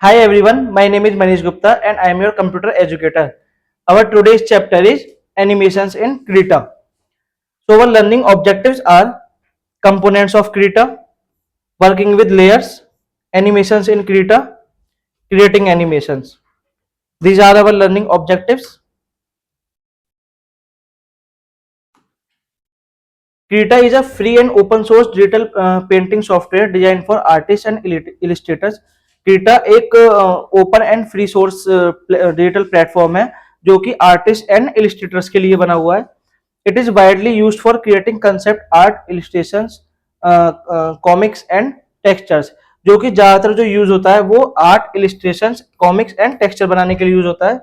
Hi everyone, my name is Manish Gupta and I am your computer educator. Our today's chapter is animations in Krita. So our learning objectives are components of Krita, working with layers, animations in Krita, creating animations. These are our learning objectives. Krita is a free and open source digital painting software designed for artists and illustrators. Krita एक open and free source digital platform है जो कि artist and इलिस्ट्रेटर्स के लिए बना हुआ है. It is widely used for creating concept art, illustrations, comics and textures. जो कि ज्यादातर जो यूज होता है वो art, illustrations, comics and texture बनाने के लिए यूज होता है.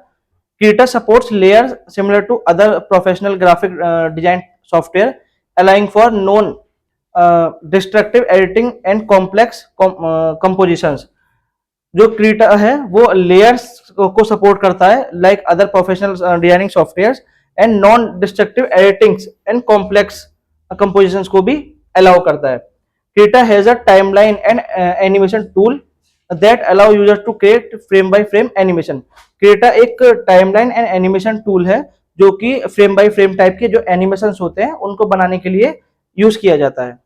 Krita supports layers similar to other professional graphic design software, allowing for non destructive editing and complex compositions. जो क्रीटा है वो लेयर्स को सपोर्ट करता है like other professional designing softwares and non destructive editings and complex compositions को भी allow करता है. Krita has a timeline and animation tool that allow user to create frame by frame animation. Krita एक timeline and animation tool है जो कि frame by frame type के जो एनिमेशंस होते हैं उनको बनाने के लिए यूज किया जाता है.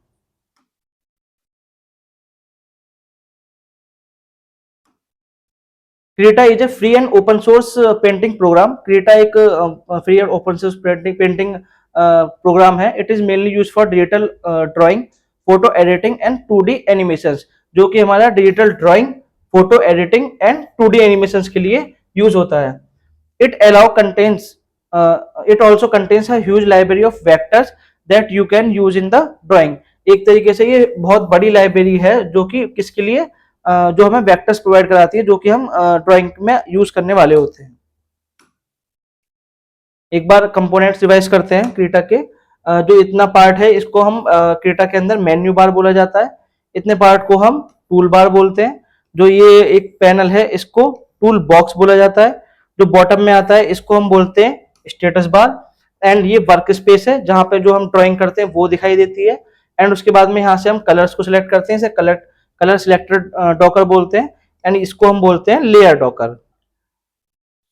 Krita is a free and open source painting program. Krita एक free and open source painting program है. It is mainly use for digital drawing, photo editing and 2D animations. जो कि हमारा digital drawing, photo editing and 2D animations के लिए use होता है. It allow contains it also contains a huge library of vectors that you can use in the drawing. एक तरीके से ये बहुत बड़ी लाइब्रेरी है जो कि किसके लिए जो हमें वेक्टर्स प्रोवाइड कराती है जो कि हम ड्राइंग में यूज करने वाले होते हैं. एक बार कंपोनेंट्स रिवाइज करते हैं क्रीटा के. जो इतना पार्ट है इसको हम क्रीटा के अंदर मेन्यू बार बोला जाता है. इतने पार्ट को हम टूल बार बोलते हैं. जो ये एक पैनल है इसको टूल बॉक्स बोला जाता है. जो बॉटम में आता है इसको हम बोलते हैं स्टेटस बार. एंड ये वर्क स्पेस है जहां पे जो हम ड्राइंग करते हैं वो दिखाई देती है. एंड उसके बाद में यहाँ से हम कलर्स को सिलेक्ट करते हैं, इसे कलर सिलेक्टेड डॉकर बोलते हैं. एंड इसको हम बोलते हैं लेयर डॉकर.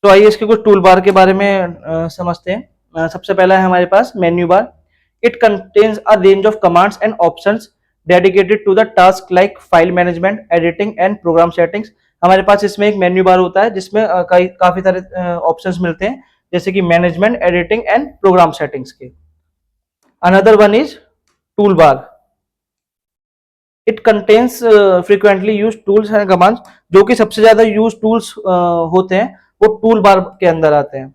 तो आइए इसके कुछ टूल बार के बारे में समझते हैं. सबसे पहला है हमारे पास menu bar. It contains a range of commands and options dedicated to the task like file management, editing and program settings. हमारे पास इसमें एक मेन्यू बार होता है जिसमें काफी सारे ऑप्शंस मिलते हैं जैसे कि management, editing and program settings के. Another one is tool bar. It contains frequently use tools and commands. जो कि सबसे ज्यादा यूज टूल्स होते हैं वो टूल बार के अंदर आते हैं.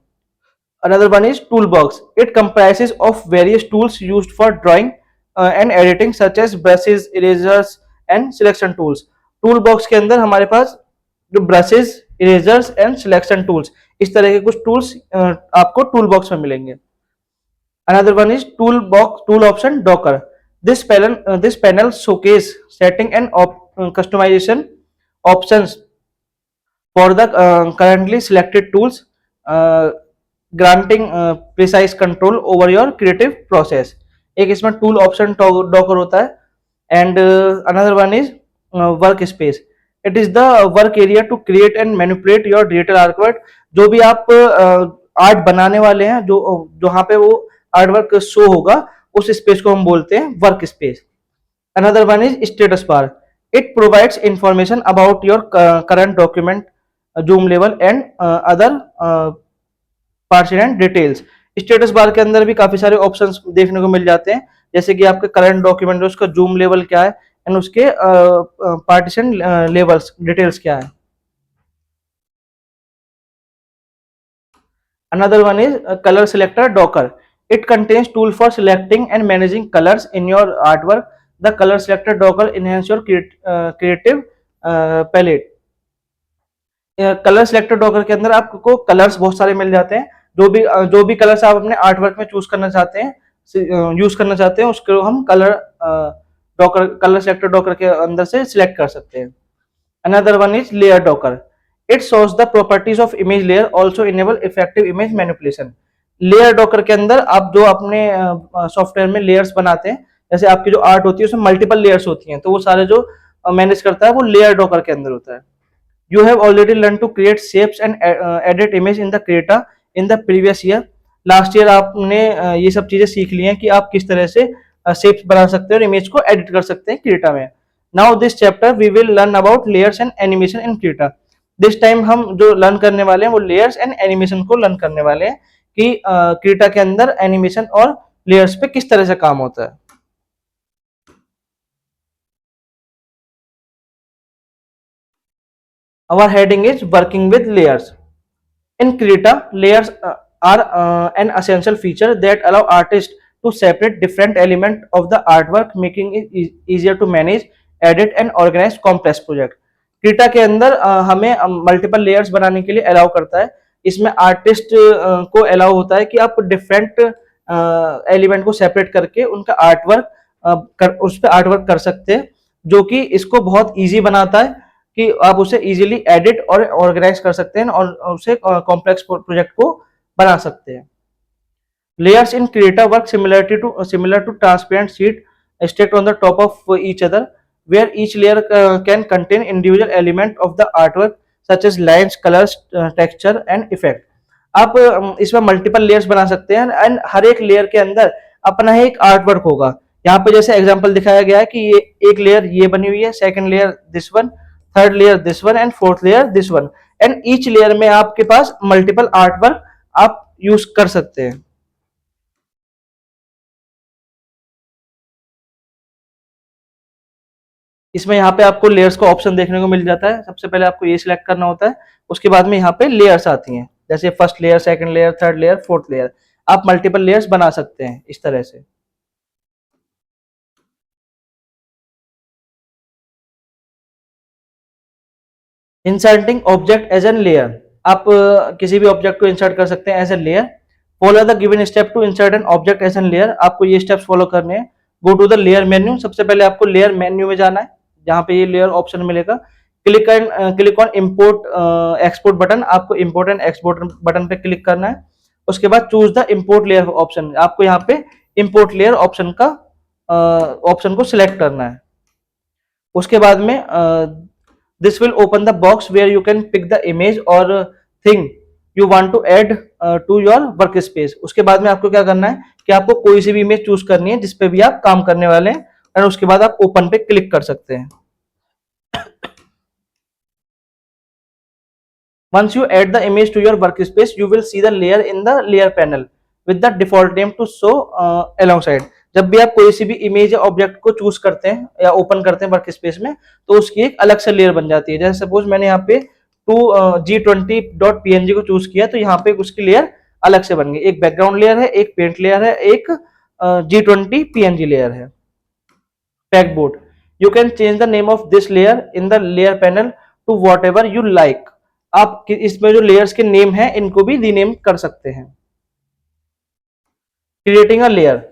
Another one is toolbox. It comprises of various tools used for drawing and editing such as brushes, erasers and selection tools. Toolbox के अंदर हमारे पास जो brushes, erasers and selection tools इस तरह के कुछ tools आपको toolbox में मिलेंगे. Another one is tool option docker. This panel showcase setting and customization options for the currently selected tools, granting precise control over your creative process. एक इसमें tool option docker होता है. And another one is work space. It is the work area to create and manipulate your digital artwork. जो भी आप art बनाने वाले हैं, जो जहाँ पे वो आर्टवर्क शो होगा उस स्पेस को हम बोलते हैं work space. Another one is status bar. It provides information about your current document, zoom level and other parts and details. Status bar के अंदर भी काफी सारे ऑप्शंस देखने को मिल जाते हैं जैसे कि आपके करंट डॉक्यूमेंट है उसका जूम लेवल क्या है एंड उसके पार्टीशन लेवल्स डिटेल्स क्या है. Another one is colour selector docker. It contains tool for selecting and managing colours in your artwork. The colour selector docker enhance your creative palette. Colour selector docker के अंदर आपको colours बहुत सारे मिल जाते हैं. जो भी कलर्स आप अपने आर्टवर्क में चूज करना चाहते हैं, यूज करना चाहते हैं, उसको हम कलर सिलेक्टर डॉकर के अंदर से सिलेक्ट कर सकते हैं. Another one is layer Docker. It shows the properties of image layer, also enable effective image manipulation. Layer Docker के अंदर आप जो अपने सॉफ्टवेयर में लेयर्स बनाते हैं, जैसे आपकी जो आर्ट होती है उसमें मल्टीपल लेयर्स होती हैं, तो वो सारे जो मैनेज करता है वो लेयर डॉकर के अंदर होता है. You have already learned to create shapes and edit image in the Krita in the previous year. Last year आपने ये सब चीजें सीख ली हैं कि आप किस तरह से शेप्स बना सकते हैं और इमेज को एडिट कर सकते हैं क्रिएटा में. Now this chapter we will learn about layers and animation in Krita. This time हम जो लर्न करने वाले हैं वो लेयर्स एंड एनिमेशन को लर्न करने वाले हैं कि क्रिएटा के अंदर एनिमेशन और लेयर्स पे किस तरह से काम होता है. Our heading is working with layers. In Krita, layers are an essential feature that allow artists to separate different elements of the artwork, making it easier to manage, edit and organize complex project. Krita के अंदर हमें multiple layers बनाने के लिए allow करता है. इसमें artist को अलाउ होता है कि आप डिफरेंट एलिमेंट को सेपरेट करके उनका आर्टवर्क उस पर आर्टवर्क कर सकते हैं, जो कि इसको बहुत ईजी बनाता है कि आप उसे इजीली एडिट और ऑर्गेनाइज कर सकते हैं और उसे कॉम्प्लेक्स प्रोजेक्ट को बना सकते हैं. Layers in Creta work similar to transparent sheet stacked on the top of each other, where each layer can contain individual element of the artwork such as lines, colors, texture and effect. आप इसमें multiple layers बना सकते हैं and हर एक layer के अंदर अपना ही एक आर्ट वर्क होगा. यहाँ पे जैसे एग्जांपल दिखाया गया है कि ये एक लेयर ये बनी हुई है, second layer this one, third layer this one and fourth layer this one, and each layer में आपके पास मल्टीपल आर्ट वर्क आप यूज कर सकते हैं. इसमें यहाँ पे आपको लेयर्स का ऑप्शन देखने को मिल जाता है. सबसे पहले आपको ये सिलेक्ट करना होता है, उसके बाद में यहाँ पे लेयर्स आती हैं, जैसे first layer, second layer, third layer, fourth layer. आप मल्टीपल लेयर्स बना सकते हैं इस तरह से. Inserting object as an layer. आप किसी भी ऑब्जेक्ट को इंसर्ट कर सकते हैं as a layer. Follow the given step to insert an object as an layer. आपको ये स्टेप्स फॉलो करने हैं. Go to the layer menu. सबसे पहले आपको लेयर मेन्यू में जाना है, जहां पे ये लेयर ऑप्शन मिलेगा. Click on import export button. आपको इम्पोर्ट एंड एक्सपोर्ट बटन पे क्लिक करना है. उसके बाद choose the import layer option. आपको यहाँ पे इम्पोर्ट लेयर ऑप्शन का ऑप्शन को सिलेक्ट करना है. उसके बाद में this will open the box where you can pick the image or thing you want to add to your workspace. उसके बाद में आपको क्या करना है कि आपको कोई सी भी इमेज चूज करनी है जिसपे भी आप काम करने वाले हैं, और उसके बाद आप ओपन पे क्लिक कर सकते हैं. Once you add the image to your workspace, you will see the layer in the layer panel with the default name to show alongside. जब भी आप कोई सी भी इमेज या ऑब्जेक्ट को चूज करते हैं या ओपन करते हैं वर्क स्पेस में, तो उसकी एक अलग से लेयर बन जाती है. जैसे सपोज मैंने यहाँ पे G20.png को चूज किया, तो यहाँ पे उसकी लेयर अलग से बन गई. एक बैकग्राउंड लेयर है, एक पेंट लेयर है, एक G20 PNG लेयर है. पैकबोर्ड. You can change the name of this layer in the layer panel to whatever you like. आप इसमें जो लेयर्स के नेम है इनको भी रीनेम कर सकते हैं. Creating a layer.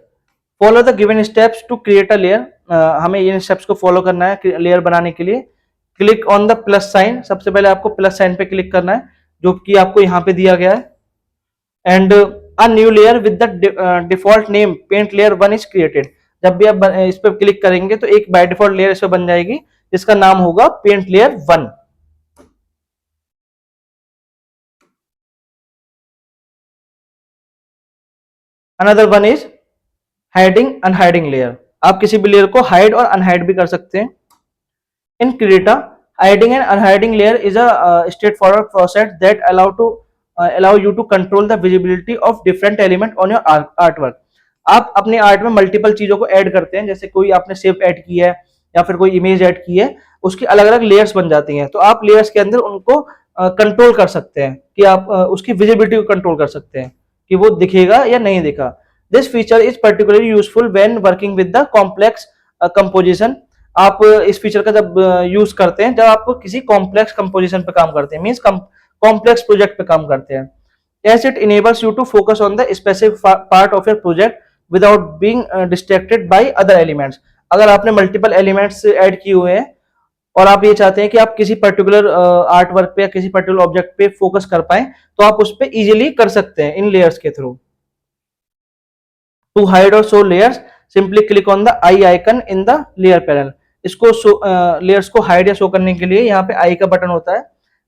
Follow the given steps to create a layer. हमें इन स्टेप्स को फॉलो करना है लेयर बनाने के लिए. Click on the plus sign. सबसे पहले आपको प्लस साइन पे क्लिक करना है, जो कि आपको यहाँ पे दिया गया है. And a new layer with the default name paint layer 1 is created. जब भी आप इस पे क्लिक करेंगे तो एक बाय डिफॉल्ट लेयर इस पे बन जाएगी, जिसका नाम होगा paint layer 1. Another one is hiding unhiding layer. आप किसी भी लेयर को हाइड और अनहाइड भी कर सकते हैं. In Krita, hiding and unhiding layer is a straightforward process that allow you to control the visibility of different element on your artwork. आप अपने आर्ट में मल्टीपल चीजों को ऐड करते हैं, जैसे कोई आपने शेप ऐड की है या फिर कोई इमेज ऐड की है, उसकी अलग अलग लेयर्स बन जाती हैं. तो आप लेयर्स के अंदर उनको कंट्रोल कर सकते हैं कि आप उसकी विजिबिलिटी को कंट्रोल कर सकते हैं कि वो दिखेगा या नहीं दिखा. This feature is particularly useful when working with the complex composition. आप इस फीचर का जब यूज करते हैं जब आप किसी कॉम्प्लेक्स कंपोजिशन पे काम करते हैं, मींस कॉम्प्लेक्स प्रोजेक्ट पे काम करते हैं. As it enables you to focus on the specific part of your project without being distracted by other elements. अगर आपने मल्टीपल एलिमेंट्स ऐड किए हुए हैं और आप ये चाहते हैं कि आप किसी पर्टिकुलर आर्ट वर्क पे या किसी पर्टिकुलर ऑब्जेक्ट पे फोकस कर पाए, तो आप उस पर इजीली कर सकते हैं इन लेयर्स के थ्रू. टू हाइड और show layers, simply click on the I icon in the layer panel. इसको लेयर्स को हाइड या शो करने के लिए यहाँ पे आई का बटन होता है.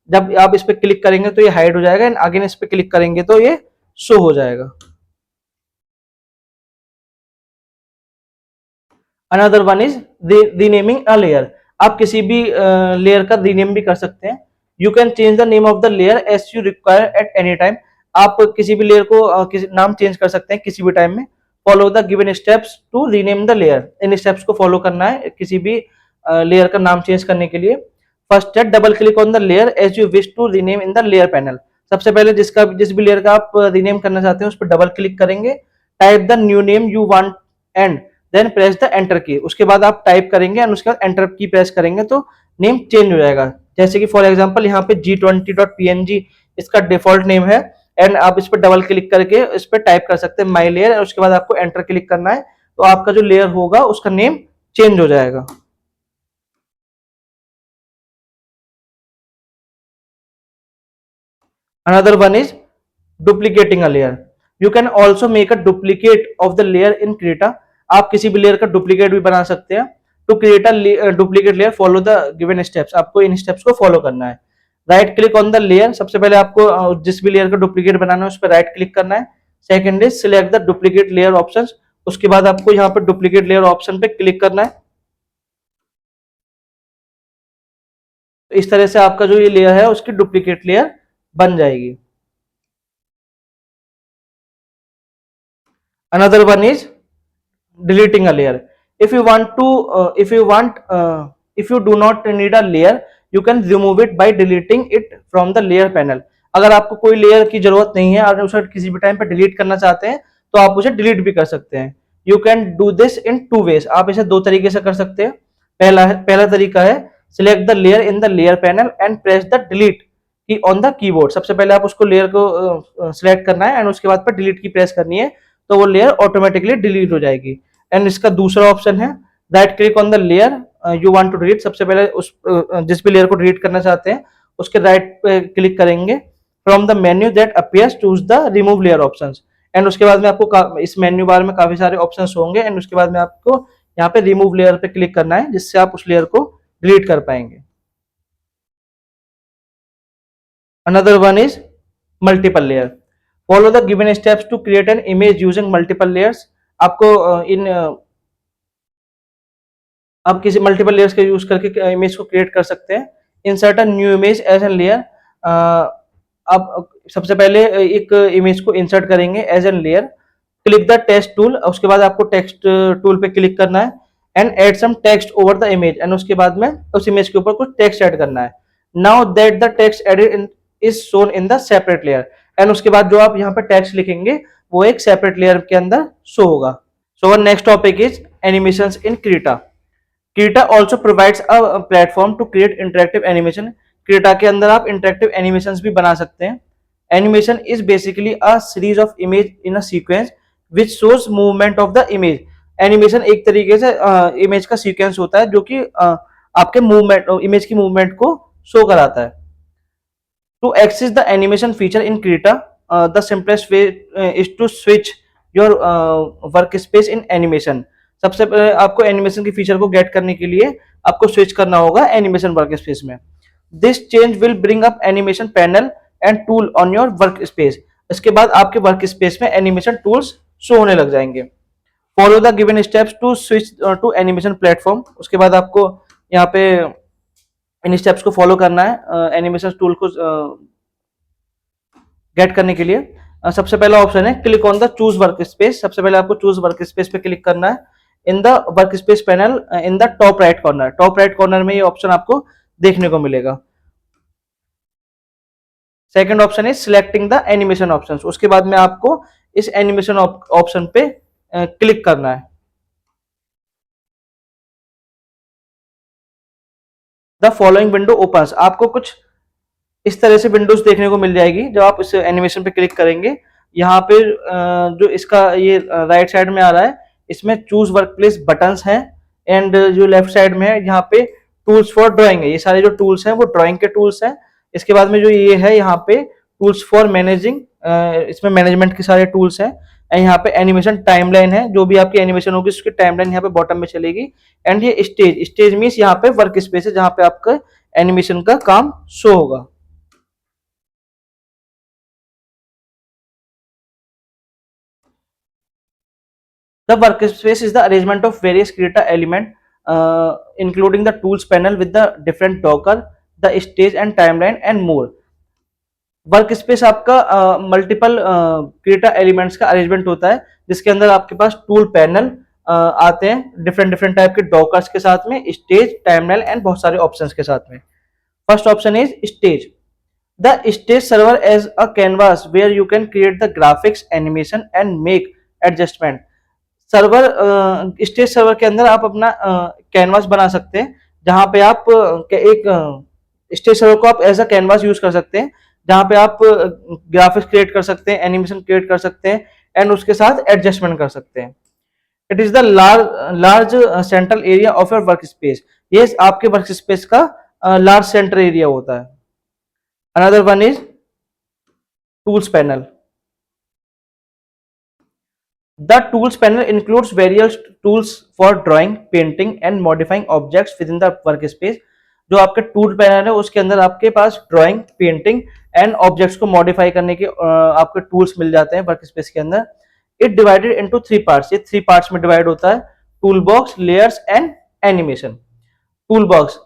जब आप इस पे क्लिक करेंगे तो ये हाइड हो जाएगा, एंड अगेन इस पे क्लिक करेंगे तो ये शो हो जाएगा। Another one is renaming a layer. आप किसी भी लेयर का रीनेम भी कर सकते हैं। You can change the name of the layer as you require at any time. आप किसी भी लेयर को किसी नाम चेंज कर सकते हैं किसी भी टाइम में। Follow the given steps to rename the layer. इन स्टेप्स को फॉलो करना है किसी भी लेयर का नाम चेंज करने के लिए। फर्स्ट है double click on the layer as you wish to rename in the layer panel. सबसे पहले जिस भी लेयर का आप रीनेम करना चाहते हैं उस पर डबल क्लिक करेंगे। Type the new name you want and then press the enter key. उसके बाद आप टाइप करेंगे एंड उसके बाद एंटर की प्रेस करेंगे तो नेम चेंज हो जाएगा। जैसे कि फॉर एग्जांपल यहाँ पे G20.png इसका डिफॉल्ट नेम है, एंड आप इस पर डबल क्लिक करके इस पर टाइप कर सकते हैं माई लेयर, और उसके बाद आपको एंटर क्लिक करना है तो आपका जो लेयर होगा उसका नेम चेंज हो जाएगा। Another one is duplicating a layer. You can also make a duplicate of the layer in Krita. आप किसी भी लेयर का डुप्लीकेट भी बना सकते हैं। To create a duplicate layer follow the given steps. आपको इन स्टेप्स को फॉलो करना है। Right click on the layer. सबसे पहले आपको जिस भी लेयर का डुप्लीकेट बनाना है उस पर राइट क्लिक करना है। Second is select the duplicate layer option. उसके बाद आपको यहाँ पर डुप्लीकेट लेयर ऑप्शन पे क्लिक करना है। तो इस तरह से आपका जो ये लेयर है उसकी डुप्लीकेट लेयर बन जाएगी। Another one is deleting a layer. If you want to if you do not need a layer, you can remove it by deleting it from the layer panel. अगर आपको कोई layer की जरूरत नहीं है और उसे किसी भी टाइम पे डिलीट करना चाहते हैं तो आप उसे डिलीट भी कर सकते हैं। You can do this in two ways. आप इसे दो तरीके से कर सकते हैं। पहला तरीका है select the layer in the layer panel and press the delete की ऑन द कीबोर्ड। सबसे पहले आप उसको लेयर को सिलेक्ट करना है एंड उसके बाद पर डिलीट की प्रेस करनी है तो वो लेयर ऑटोमेटिकली डिलीट हो जाएगी। एंड इसका दूसरा ऑप्शन है right click on the layer you want to delete. सबसे पहले उस जिस भी लेयर को डिलीट करना चाहते हैं उसके राइट पे क्लिक करेंगे। From the menu that appears choose the remove layer options. And उसके बाद में आपको इस मेन्यू बार में काफी सारे ऑप्शंस होंगे एंड उसके बाद में आपको यहाँ पे रिमूव लेयर पे क्लिक करना है जिससे आप उस लेयर को डिलीट कर पाएंगे। Another one is multiple layer. Follow the given steps to create an image using multiple layers. आपको आप किसी मल्टीपल लेयर्स का यूज करके इमेज को क्रिएट कर सकते हैं। Insert a new image as an layer. आप सबसे पहले एक इमेज को इंसर्ट करेंगे as an layer. Click the text tool. उसके बाद आपको टेक्स्ट टूल पे क्लिक करना है and add some text over the image. And उसके बाद में उस इमेज के ऊपर कुछ टेक्स्ट ऐड करना है। Now that the text added is shown in the separate layer. And उसके बाद जो आप यहाँ पे टेक्स्ट लिखेंगे वो एक सेपरेट लेयर के अंदर शो होगा। सो our next topic is animations in Krita. Krita also provides a platform to create interactive animation. Krita के अंदर आप interactive animations भी बना सकते हैं। Animation is basically a series of image in a sequence which shows movement of the image. Animation एक तरीके से image का sequence होता है जो कि आपके movement image की movement को show कराता है। To access the animation feature in Krita, the simplest way is to switch your workspace in animation. सबसे पहले आपको एनिमेशन की फीचर को गेट करने के लिए आपको स्विच करना होगा एनिमेशन वर्कस्पेस में। This change will bring up animation panel and tool on your workspace. इसके बाद आपके वर्कस्पेस में एनिमेशन टूल्स शो होने लग जाएंगे। Follow the given steps to switch to animation platform. उसके बाद आपको यहाँ पे इन स्टेप्स को फॉलो करना है एनिमेशन टूल को गेट करने के लिए। सबसे पहला ऑप्शन है click on the choose work space. सबसे पहले आपको चूज वर्क स्पेस पे क्लिक करना है in the work space panel in the top right corner. Top right corner में ये ऑप्शन आपको देखने को मिलेगा। सेकंड ऑप्शन है सिलेक्टिंग द एनिमेशन ऑप्शन। उसके बाद में आपको इस एनिमेशन ऑप्शन पे क्लिक करना है। The following window opens. आपको कुछ इस तरह से विंडोज देखने को मिल जाएगी जब आप इस एनिमेशन पे क्लिक करेंगे। यहाँ पे जो इसका ये राइट साइड में आ रहा है इसमें चूज वर्क प्लेस बटन्स हैं एंड जो लेफ्ट साइड में है यहाँ पे टूल्स फॉर ड्राइंग है। ये सारे जो टूल्स हैं वो ड्राइंग के टूल्स हैं। इसके बाद में जो ये है यहाँ पे टूल्स फॉर मैनेजिंग, इसमें मैनेजमेंट के सारे टूल्स हैं। एंड यहाँ पे एनिमेशन टाइमलाइन है, जो भी आपकी एनिमेशन होगी उसकी टाइमलाइन यहाँ पे बॉटम में चलेगी। एंड ये स्टेज मीन्स यहाँ पे वर्क स्पेस है जहाँ पे आपका एनिमेशन का काम शो होगा। The workspace is the arrangement of various Krita element, including the tools panel with the different docker, the stage and timeline and more. Work space आपका मल्टीपल क्रिएटा एलिमेंट्स का arrangement होता है, जिसके अंदर आपके पास टूल पैनल आते हैं different different type के डॉकर्स के साथ में, स्टेज, टाइमलाइन एंड बहुत सारे ऑप्शंस के साथ में. First option is stage. The stage server as a canvas where you can create the graphics, animation and make adjustment. Server, stage server के अंदर आप अपना कैनवास बना सकते हैं, जहां पे आप एक स्टेज सर्वर को आप एज अ कैनवास यूज कर सकते हैं, जहां पे आप ग्राफिक्स क्रिएट कर सकते हैं, एनिमेशन क्रिएट कर सकते हैं एंड उसके साथ एडजस्टमेंट कर सकते हैं. It is the large central area of your work space. ये आपके वर्क स्पेस का लार्ज सेंट्रल एरिया होता है. Another one is tools panel. The tools panel includes various tools for drawing, painting and modifying objects within the workspace. जो आपके tool panel है उसके अंदर आपके पास ड्राइंग, पेंटिंग एंड ऑब्जेक्ट्स को मॉडिफाई करने के आपके टूल्स मिल जाते हैं वर्क स्पेस के अंदर. It divided into 3 parts. ये 3 पार्ट्स में डिवाइड होता है: tool box, layers and animation. Tool box.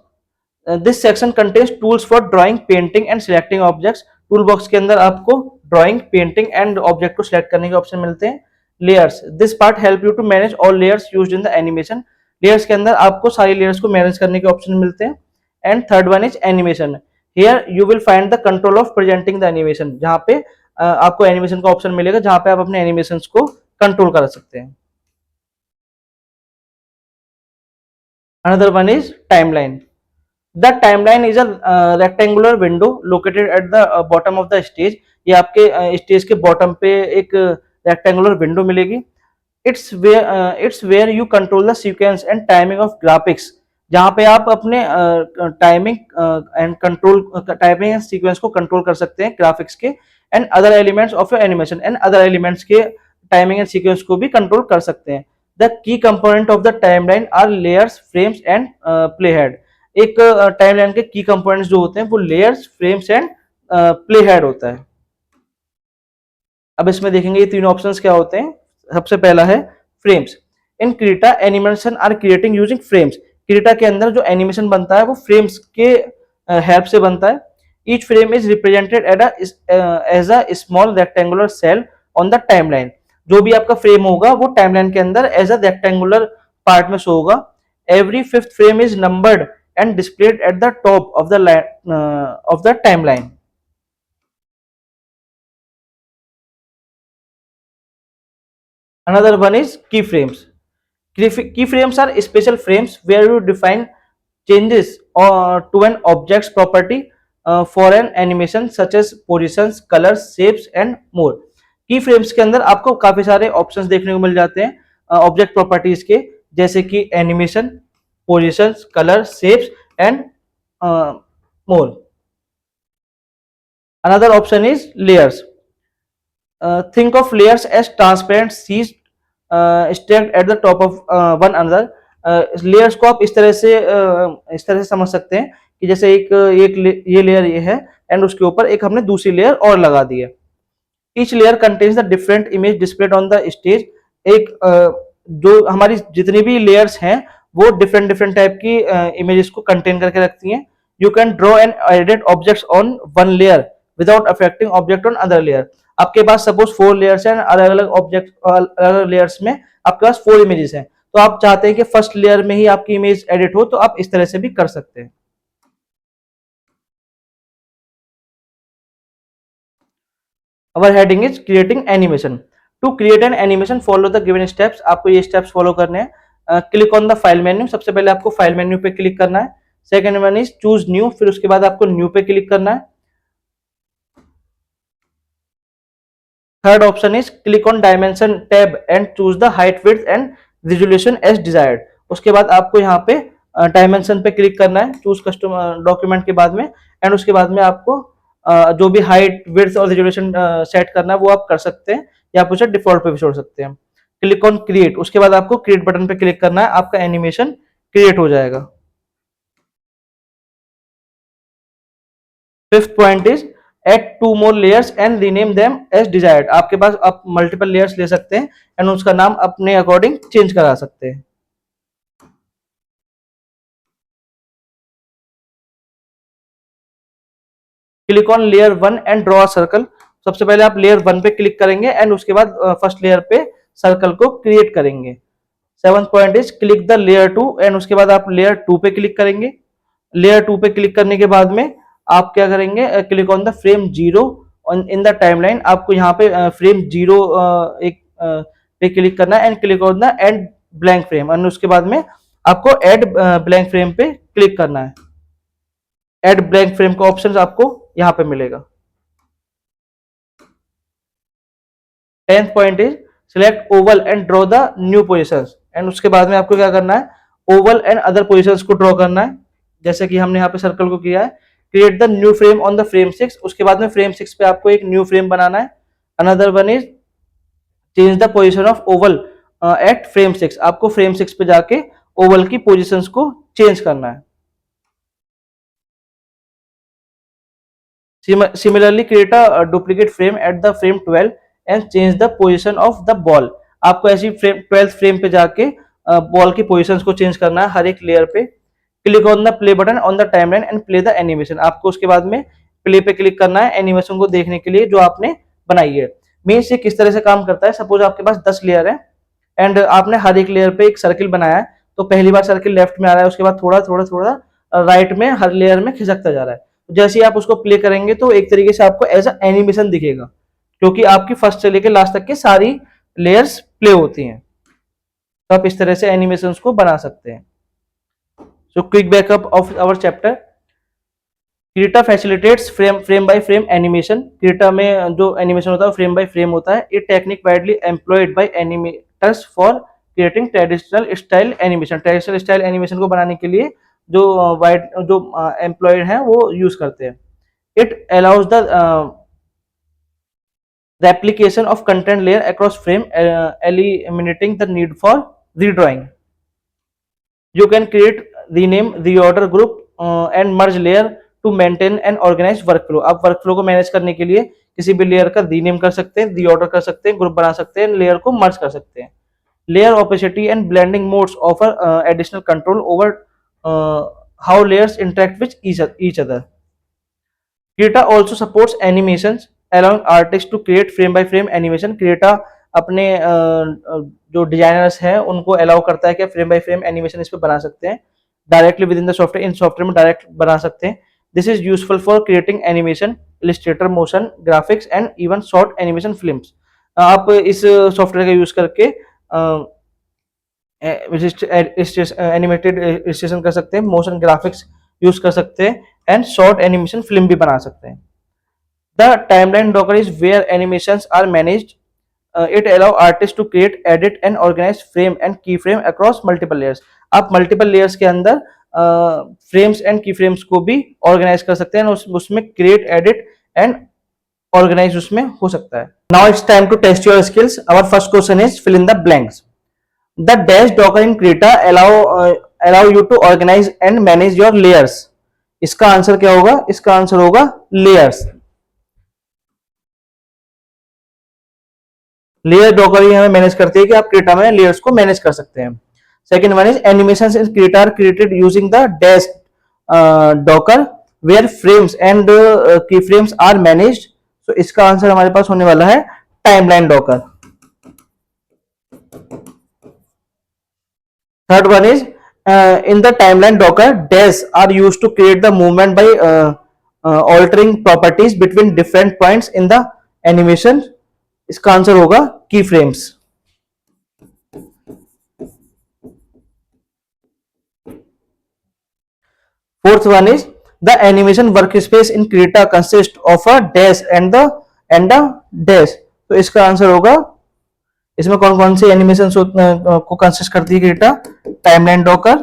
This section contains tools for drawing, painting and selecting objects. Tool box के अंदर आपको ड्राइंग, पेंटिंग एंड ऑब्जेक्ट को सिलेक्ट करने के ऑप्शन मिलते हैं. Layers. This part help you to manage all layers used in the animation. Layers के अंदर आपको सारी लेयर्स को मैनेज करने के ऑप्शन मिलते हैं. And third one is animation. Here you will find the control of presenting the animation. जहां पे आपको एनिमेशन का ऑप्शन मिलेगा, जहां पे आप अपने एनिमेशंस को कंट्रोल कर सकते हैं. Another one is timeline. The timeline is a rectangular window located at the bottom of the stage. ये आपके स्टेज के बॉटम पे एक रेक्टेंगुलर विंडो मिलेगी. It's where you control the sequence and timing of graphics. जहाँ पे आप अपने टाइमिंग एंड सीक्वेंस को कंट्रोल कर सकते हैं ग्राफिक्स के, and other elements of your animation, and other elements के टाइमिंग एंड सीक्वेंस को भी कंट्रोल कर सकते हैं. The key component of the timeline are layers, frames and playhead. एक टाइमलाइन के की कंपोनेंट्स जो होते हैं वो लेयर्स, फ्रेम्स एंड प्लेहेड होता है. अब इसमें देखेंगे ये तीनों ऑप्शंस क्या होते हैं. सबसे पहला है frames. In Krita animation are creating using frames. Krita के अंदर जो एनिमेशन बनता है वो फ्रेम्स के हेल्प से बनता है. Each frame is represented as a small rectangular cell on the timeline. जो भी आपका फ्रेम होगा वो टाइमलाइन के अंदर एज अ रेक्टेंगुलर पार्ट में शो होगा. Every fifth frame is numbered and displayed at the top of the timeline. Another one is keyframes. Keyframes are special frames where you define changes to an object's property for an animation such as positions, colors, shapes and more. Keyframes के अंदर आपको काफी सारे options देखने को मिल जाते हैं object properties के, जैसे कि animation, positions, color, shapes and more. Another option is layers. Think of layers as transparent sheets stacked at the top of one another. Layers को आप इस तरह से समझ सकते हैं कि जैसे ये लेयर ये है एंड उसके ऊपर एक हमने दूसरी लेयर और लगा दी है. Each layer contains the different image displayed on the stage. एक जो हमारी जितनी भी लेयर्स हैं वो डिफरेंट डिफरेंट टाइप की इमेजेस को कंटेन करके रखती हैं. You can draw and edit objects on one layer without affecting object on other layer. आपके पास सपोज 4 लेयर्स हैं, अलग अलग ऑब्जेक्ट अलग अलग लेयर्स में आपके पास 4 इमेजेस हैं, तो आप चाहते हैं कि फर्स्ट लेयर में ही आपकी इमेज एडिट हो, तो आप इस तरह से भी कर सकते हैं. Our heading is creating animation. To create an animation, follow the given steps. आपको ये steps follow करने हैं. Click on the file menu. सबसे पहले आपको फाइल मेन्यू पे क्लिक करना है. Second one is choose new. फिर उसके बाद आपको न्यू पे क्लिक करना है. Third option is click on dimension tab and choose the height, width and resolution as desired. उसके बाद आपको यहाँ पे डायमेंशन पे क्लिक करना है चूज कस्टम डॉक्यूमेंट के बाद में, एंड उसके बाद में आपको जो भी हाइट, विड्थ और रिजोल्यूशन सेट करना है वो आप कर सकते हैं, या आप उसे डिफॉल्ट पे भी छोड़ सकते हैं. Click on create. उसके बाद आपको क्रिएट बटन पे क्लिक करना है. आपका एनिमेशन क्रिएट हो जाएगा. Fifth point is add 2 more layers and rename them as desired। आपके पास आप मल्टीपल लेयर्स ले सकते हैं एंड उसका नाम अपने अकॉर्डिंग चेंज करा सकते हैं। Click on layer 1 and draw a circle. सबसे पहले आप लेयर 1 पे क्लिक करेंगे एंड उसके बाद फर्स्ट लेयर पे सर्कल को क्रिएट करेंगे। 7th point is click the layer 2 and उसके बाद आप लेयर 2 पे क्लिक करेंगे। लेयर 2 पे क्लिक करने के बाद में आप क्या करेंगे, click on the frame 0 in the timeline. आपको यहाँ पे फ्रेम 0 एक पे क्लिक करना है and click on the add blank frame and उसके बाद में आपको एड ब्लैंक फ्रेम पे क्लिक करना है। एड ब्लैंक फ्रेम का ऑप्शन आपको यहाँ पे मिलेगा। 10th point is select oval and draw the new positions and उसके बाद में आपको क्या करना है, ओवल एंड अदर पोजिशंस को ड्रॉ करना है, जैसे कि हमने यहाँ पे सर्कल को किया है। Create the new frame on the frame 6। उसके बाद में फ्रेम 6 पे आपको एक न्यू फ्रेम बनाना है। Another one is change the position of oval at frame 6। आपको फ्रेम 6 पे जाके ओवल की पोजिशंस को चेंज करना है। Similarly, create a duplicate frame at the frame 12 and change the position of the ball। आपको ऐसी फ्रेम 12th फ्रेम पे जाके बॉल की पोजीशंस को चेंज करना है हर एक लेयर पे। Click on the play button on the timeline and play the animation. आपको उसके बाद में प्ले पे क्लिक करना है एनिमेशन को देखने के लिए जो आपने बनाई है। मीन्स ये किस तरह से काम करता है, सपोज आपके पास 10 लेयर है एंड आपने हर एक लेयर पे एक सर्किल बनाया है, तो पहली बार सर्किल लेफ्ट में आ रहा है, उसके बाद थोड़ा थोड़ा थोड़ा राइट में हर लेयर में खिसकता जा रहा है। जैसे ही आप उसको प्ले करेंगे तो एक तरीके से आपको एज अ एनिमेशन दिखेगा, क्योंकि आपकी फर्स्ट से लेकर लास्ट तक की सारी लेयर्स प्ले होती हैं। तो आप इस तरह से एनिमेशंस को बना सकते हैं। So quick backup of our chapter. Krita facilitates frame by frame animation. Krita में जो एनिमेशन होता है फ्रेम बाय फ्रेम होता है। ये technique widely employed by animators for creating traditional style animation. Traditional style animation को बनाने के लिए जो एम्प्लॉयड हैं वो यूज करते हैं। It allows the replication of content layer across frame, eliminating the need for redrawing। You can create, rename, reorder, group and merge layer to maintain and organize workflow। आप वर्कफ्लो को manage करने के लिए किसी भी layer का rename कर सकते हैं, रीऑर्डर कर सकते हैं, ग्रुप बना सकते हैं, लेयर को मर्ज कर सकते हैं। Layer opacity and blending modes offer additional control over how layers interact with each other। Krita also supports animations, allowing artists to create frame by frame animation। Krita अपने जो डिजाइनर्स हैं उनको अलाउ करता है कि फ्रेम बाय फ्रेम एनिमेशन इस पे बना सकते हैं directly with in the software. In software में डायरेक्ट बना सकते हैं। This is useful for creating animation, Illustrator, motion graphics and even short animation films. आप इस सॉफ्टवेयर का यूज करके एनिमेटेड इलस्ट्रेशन कर सकते हैं, मोशन ग्राफिक्स यूज कर सकते हैं एंड शॉर्ट एनिमेशन फिल्म भी बना सकते हैं। The timeline docker is where animations are managed. It allow artist to create, edit and organise frame and key frame across multiple layers. आप मल्टीपल लेयर्स के अंदर फ्रेम्स एंड की frames को भी ऑर्गेनाइज कर सकते हैं, उसमें क्रिएट, एडिट एंड ऑर्गेनाइज उसमें हो सकता है। Now it's time to test your skills. Our first question is fill in the blanks. The dash docker in Krita allow you to organize and manage your layers। इसका answer क्या होगा? इसका answer होगा layers। Layer Docker ही हमें manage करती है कि आप Krita में लेयर्स को मैनेज कर सकते हैं। Second one is animations in Krita are created using the dash docker where frames and keyframes are managed। तो इसका आंसर हमारे पास होने वाला है timeline docker. Third one is in the timeline docker, dash are used to create the movement by altering properties between different points in the animation। इसका answer होगा keyframes। Fourth one is the animation workspace in Krita consists of a dash and a dash। तो इसका answer होगा, इसमें कौन कौन सी animation को consist करती है क्रिएटा? टाइमलाइन डॉकर,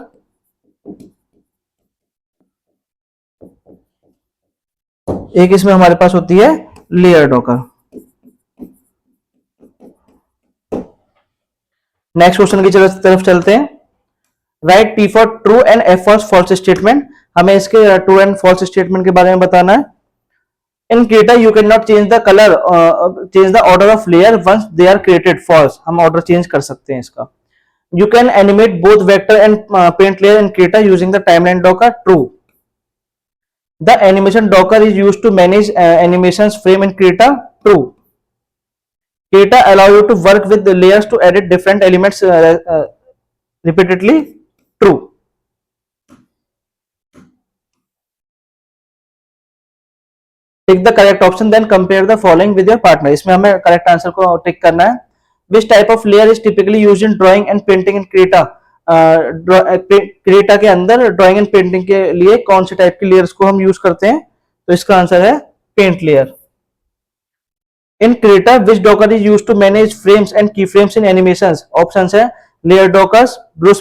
एक इसमें हमारे पास होती है लेयर डॉकर। नेक्स्ट क्वेश्चन की तरफ चलते हैं। Write T for true and F for false statement. हमें इसके ट्रू एंड फॉल्स स्टेटमेंट के बारे में बताना है। In Krita you can not change the colour, change the order of layer once they are created, false, हम order change कर सकते हैं इसका। You can animate both vector and paint layer in Krita using the timeline docker, true. The animation docker is used to manage animations frame in Krita, true. Krita allow you to work with the layers to edit different elements repeatedly, true. Take the correct option then compare the following with your partner. इसमें हमें correct answer को टिक करना है। Which type of layer is typically used in drawing and painting in Krita? Krita के अंदर drawing and painting के लिए कौन से टाइप की लेयर्स को हम यूज करते हैं? तो इसका आंसर है paint layer. In Krita which docker is used to manage frames and keyframes in animations? Options है layer dockers, brush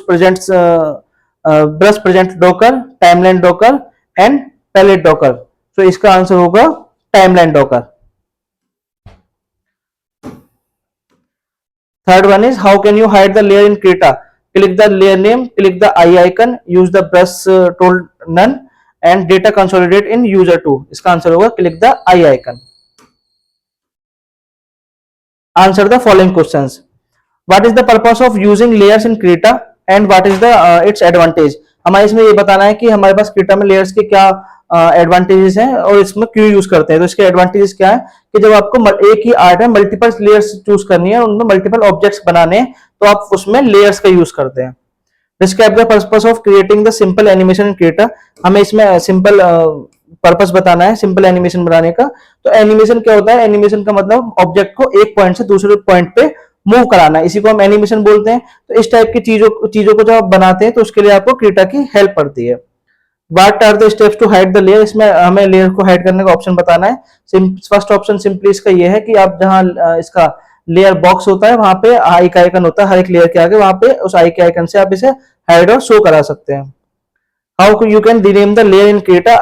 present docker, timeline docker and palette docker. तो इसका आंसर होगा timeline docker. Third one is how can you hide the layer in Krita? Click the layer name, click the eye icon, use the brush tool none and data consolidate in user 2. इसका answer होगा click the eye icon. Answer the following questions. What is the purpose of using layers in Krita and what is the its advantage? हमारे इसमें ये बताना है कि हमारे पास Krita में layers के क्या एडवांटेजेस हैं और इसमें क्यों यूज करते हैं। तो इसके एडवांटेजेस क्या है कि जब आपको एक ही आर्ट में मल्टीपल लेयर्स चूज करनी है, उनमें मल्टीपल ऑब्जेक्ट्स बनाने हैं, तो आप उसमें लेयर्स का यूज करते हैं। Describe the purpose of creating the simple animation in Krita। हमें इसमें सिंपल पर्पस बताना है सिंपल एनिमेशन बनाने का। तो एनिमेशन क्या होता है? एनिमेशन का मतलब ऑब्जेक्ट को एक पॉइंट से दूसरे पॉइंट पे मूव कराना, इसी को हम एनिमेशन बोलते हैं। तो इस टाइप की चीजों को जब आप बनाते हैं तो उसके लिए आपको Krita की हेल्प पड़ती है। What are the steps to hide the layer? इसमें हमें लेयर को हाइड करने का ऑप्शन बताना है। फर्स्ट ऑप्शन सिंपली इसका ये है कि आप जहां इसका लेयर बॉक्स होता है वहां पे आई का आइकन होता है हर एक लेयर के आगे, वहां पे उस आई के आइकन से आप इसे हाइड और शो करा सकते हैं। How you can rename the layer in Krita?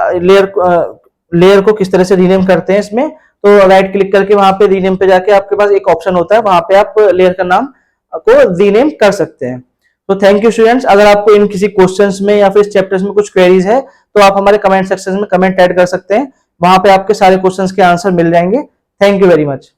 Layer को किस तरह से रीनेम करते हैं इसमें? तो राइट क्लिक करके वहां पे रीनेम पे जाके आपके पास एक ऑप्शन होता है, वहां पे आप लेयर का नाम को रीनेम कर सकते हैं। तो थैंक यू स्टूडेंट्स। अगर आपको इन किसी क्वेश्चंस में या फिर इस चैप्टर्स में कुछ क्वेरीज है तो आप हमारे कमेंट सेक्शन में कमेंट ऐड कर सकते हैं, वहां पे आपके सारे क्वेश्चंस के आंसर मिल जाएंगे। Thank you very much.